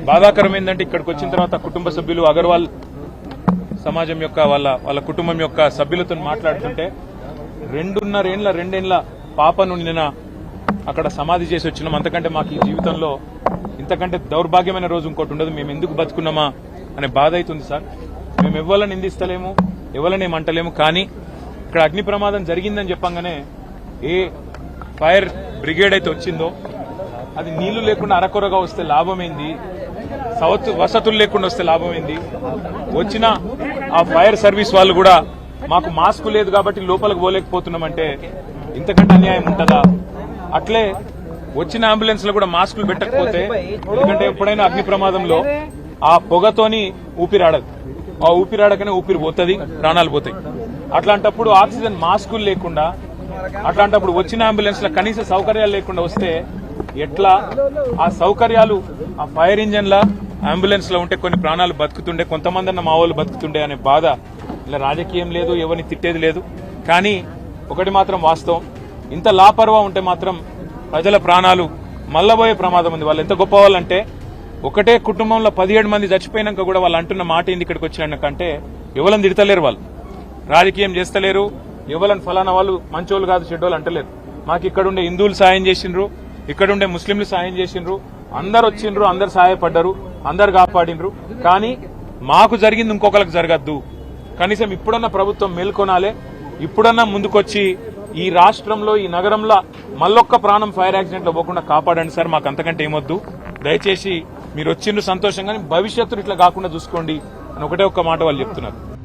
బాధాకరం ఏంటంటే ఇక్కడికి వచ్చిన తర్వాత కుటుంబ సభ్యులు అగర్వాల్ సమాజం యొక్క వాళ్ళ కుటుంబం యొక్క సభ్యులతో మాట్లాడుతుంటే రెండేళ్ల పాపను నిన్న అక్కడ సమాధి చేసి వచ్చినాం. అంతకంటే మాకు ఈ జీవితంలో ఇంతకంటే దౌర్భాగ్యమైన రోజు ఇంకోటి ఉండదు. మేము ఎందుకు బతుకున్నామా అనే బాధ అవుతుంది సార్. మేము ఎవరిని నిందిస్తలేము, ఎవరిని ఏమంటలేము. కానీ ఇక్కడ అగ్ని ప్రమాదం జరిగిందని చెప్పంగానే ఏ ఫైర్ బ్రిగేడ్ అయితే వచ్చిందో అది నీళ్లు లేకుండా అరకొరగా వస్తే లాభమైంది, వసతులు లేకుండా వస్తే లాభమైంది. వచ్చిన ఆ ఫైర్ సర్వీస్ వాళ్ళు కూడా మాకు మాస్క్ లేదు కాబట్టి లోపలికి పోలేకపోతున్నామంటే ఇంతకంటే అన్యాయం ఉంటుందా? అట్లే వచ్చిన అంబులెన్స్ లో కూడా మాస్కులు పెట్టకపోతే, ఎందుకంటే ఎప్పుడైనా అగ్ని ప్రమాదంలో ఆ పొగతోని ఊపిరాడదు, ఆ ఊపిరాడకనే ఊపిరి పోతుంది, ప్రాణాలు పోతాయి. అట్లాంటప్పుడు ఆక్సిజన్ మాస్కులు లేకుండా, అట్లాంటప్పుడు వచ్చిన అంబులెన్స్ లో కనీస సౌకర్యాలు లేకుండా వస్తే ఎట్లా? ఆ సౌకర్యాలు ఆ ఫైర్ ఇంజన్ లా అంబులెన్స్ లో ఉంటే కొన్ని ప్రాణాలు బతుకుతుండే, కొంతమంది అన్న మా వాళ్ళు బతుకుతుండే అనే బాధ. ఇలా రాజకీయం లేదు, ఎవరిని తిట్టేది లేదు. కానీ ఒకటి మాత్రం వాస్తవం, ఇంత లాపర్వా ఉంటే మాత్రం ప్రజల ప్రాణాలు మల్లబోయే ప్రమాదం ఉంది. వాళ్ళు ఎంత గొప్ప వాళ్ళంటే ఒకటే కుటుంబంలో 17 మంది చచ్చిపోయినాక కూడా వాళ్ళు అంటున్న మాట ఏంది ఇక్కడికి వచ్చినాకంటే ఎవరిని తిడతలేరు, వాళ్ళు రాజకీయం చేస్తలేరు, ఎవరిని ఫలానా వాళ్ళు మంచోళ్ళు కాదు చెడ్డోళ్ళు అంటలేరు. మాకు ఇక్కడుండే హిందువులు సాయం చేసిండ్రు, ఇక్కడుండే ముస్లింలు సాయం చేసిండ్రు, అందరు వచ్చిండ్రు, అందరు సహాయపడ్డారు, అందరు కాపాడిండ్రు. కానీ మాకు జరిగింది ఇంకొకరికి జరగద్దు. కనీసం ఇప్పుడన్నా ప్రభుత్వం మేల్కొనాలే, ఇప్పుడన్నా ముందుకొచ్చి ఈ రాష్ట్రంలో ఈ నగరంలో మళ్ళొక్క ప్రాణం ఫైర్ యాక్సిడెంట్ లో పోకుండా కాపాడండి సార్. మాకు అంతకంటే ఏమొద్దు. దయచేసి మీరు వచ్చిండ్రు సంతోషంగానే భవిష్యత్తులో ఇట్లా కాకుండా చూసుకోండి అని ఒకటే ఒక్క మాట వాళ్ళు చెప్తున్నారు.